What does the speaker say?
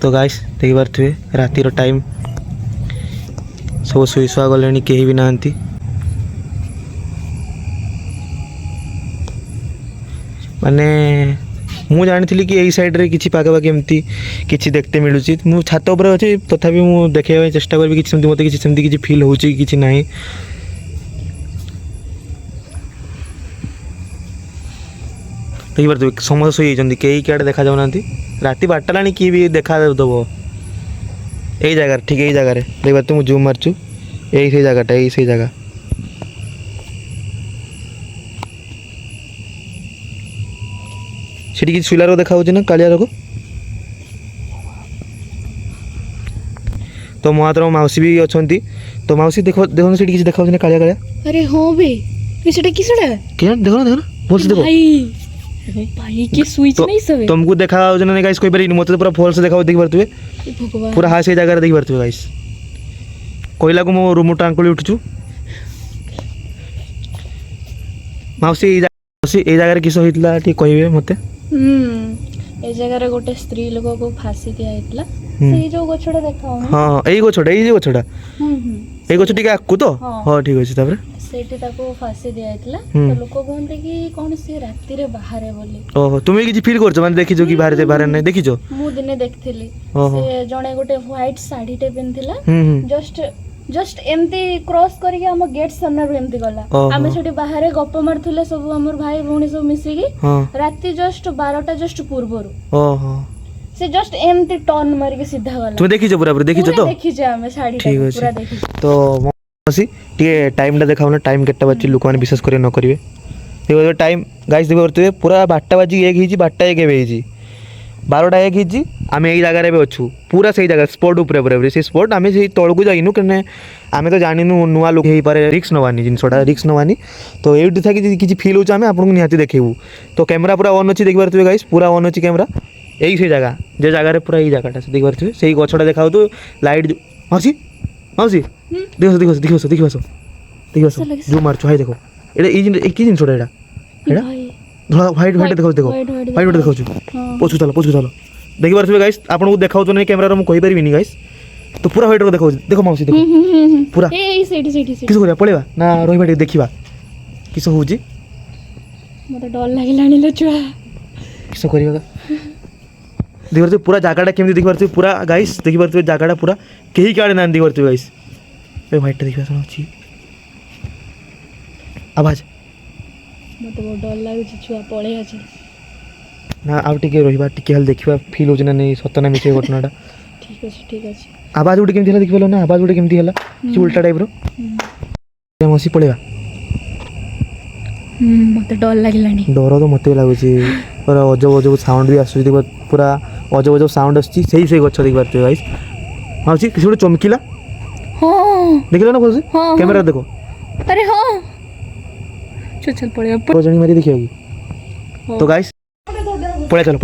तो गाइस देखि पारे रातिर टाइम सब शुई शुआ गले कहीं भी नहांती माने मु जानी कि यही साइड रे किसी पाखापाखि एमती किसी देखते मिलूँ मु छात उपर अच्छी तथापि मु देखा चेष्टा करी कि मत कि फिल हो कि ना देखिए समस्त शोई कई क्या देखा जाऊना राति 12टा ला किए भी देखा दब यही जगह ठीक यही जगह देख पारे मुझे जूम मार्चु यही से जगहटा यही से जगह सेठी कि सुलार देखा ना कालिया को तो महातर मौसी भी अच्छा तो मौसी देखो देखो सेठी किसी देखा ना कालिया कालिया अरे हाँ बे सेटा किसड़ा क्या देखो ना बोल से देखो भाई के स्विच नहीं सबे तुमको देखा ना गाइस कोई बारी मते पूरा फॉल से देखा देख पारतुवे भगवान पूरा हां से जगह देख पारतुवे गाइस कोइला को मो रूम टांकुली उठछु मौसी ए जगह किस होइतला ठीक कहबे मते ए जगह रे गोटे स्त्री लोग को फांसी दिया हेतला से जो गछड़ा देखा हां एई गछड़ा एई गछ टिका आकु तो हां ठीक अछि तापर सेठी ताको फांसी दिया हेतला तो लोक कहते कि कोन से राति रे बाहर बोली ओहो तुमे किछि फील करछ माने देखिजो कि बाहर नै देखिजो मु दिने देखथिली से जणे गोटे व्हाइट साड़ी टे पिनथिला जस्ट एमती क्रॉस करके हम गेट सामने एमती गला आमे छटी बाहर गप मारथुले सब हमर भाई भौणी सब मिसी की राति जस्ट 12टा जस्ट पूर्वरु ओहो से जस्ट एमती टर्न मार के सीधा गला तू देखिजो पूरा देखिजो तो देखिजे आमे साड़ी पूरा देखिजो तो मौसी टिके टाइम टा देखाओ ना टाइम केटा बाजी लोक माने विश्वास करे न करिवे देखो टाइम गाइस देखो करते पूरा 12टा बाजी 1 हिजी 12टा 1 हेजी 12टा 1 हिजी आमे एई जगह रे अछु पूरा सही जगह स्पॉट ऊपर ऊपर से स्पॉट आमे से तळकु जाइनु कने आमे तो जानिनु नुवा लोक हेई पारे रिस्क नवानी जिनसोडा रिस्क नवानी तो एउटी था कि किछि फील होछ आमे आपन निहाती देखेबू तो कैमरा पूरा ऑन अछि देख पारतुवे गाइस पूरा ऑन अछि कैमरा एई से जगह जे जगह रे पूरा एई जगहटा से देख पारतुवे सेही गछडा देखाउ तो लाइट मौसी मौसी देखो देखो देखो देखो देखो जो मारचो हाय देखो एडा ए कि जिनसोडा एडा एडा धला व्हाइट व्हाइट देखो देखो व्हाइट देखो पोछु चलो देखि पारथुवे गाइस आपन को देखाउ तो नै कैमरा रे म कहि परिबिनी गाइस तो पूरा व्हाइट रो देखो देखो मौसी देखो पूरा ए सेठी किस करिया पळेबा ना रोहि बाटी देखिबा किस होउजी मते डर लागिलानी लो छुआ किस करिया देखि पारथुवे पूरा जागाटा केमि देखि पारथुवे पूरा गाइस देखि पारथुवे जागाटा पूरा केही काडे ना देखि पारथुवे गाइस ए व्हाइट देखिबा सुन अछि आवाज मते बहुत डर लागु छुआ पळे अछि ना आउ टिके रहिबा टिके हल देखिबा फील होजना नै सतना मिसे घटनाटा ठीक अछि आवाज उडी केमथि हला देखिबलो ना आवाज उडी केमथि हला कि उल्टा टाइप रो मसी पळेबा मते डर लागिलानी डर तो मते लागुची पूरा अजब साउंड भी आसुची पूरा अजब साउंड आसुची सही गछ देख पारते गाइस माउसी किसी गोटे चमकीला हां देखिलो ना बोलसी कैमरा देखो अरे हां चल पड़े जणी मारी देखियो तो गाइस पळे चलो